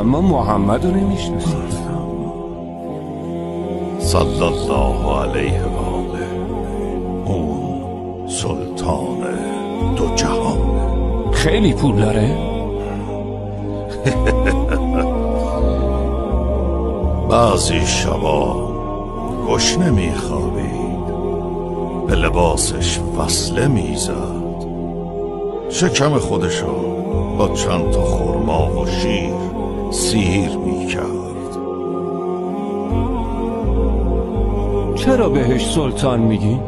اما محمد رو نمیشناسیم. صلی الله علیه و آله. اون سلطان دو جهان. خیلی پول داره؟ بعضی شبا گشنه میخوابید، به لباسش وصله میزد، شکم خودشو با چند تا خرما و شیر سیر میکرد. چرا بهش سلطان میگی؟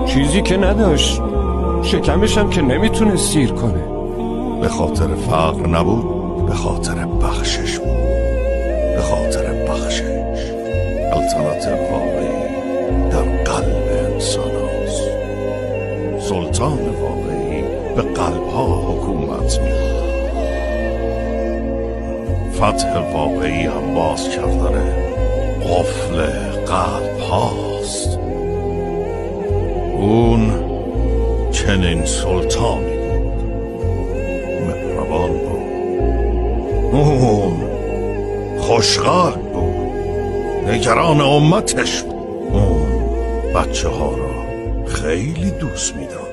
چیزی که نداشت، شکمش هم که نمیتونه سیر کنه. به خاطر فقر نبود، به خاطر بخشش بود. به خاطر بخشش. سلطنت واقعی در قلب انسان هست. سلطان واقعی به قلب ها حکومت می‌کند. فتح واقعی هم باز کردن قفل قلب هاست. اون چنین سلطانی بود، مهربان بود، اون خوشقلب بود، نگران امتش بود. اون بچه ها را خیلی دوست می داشت.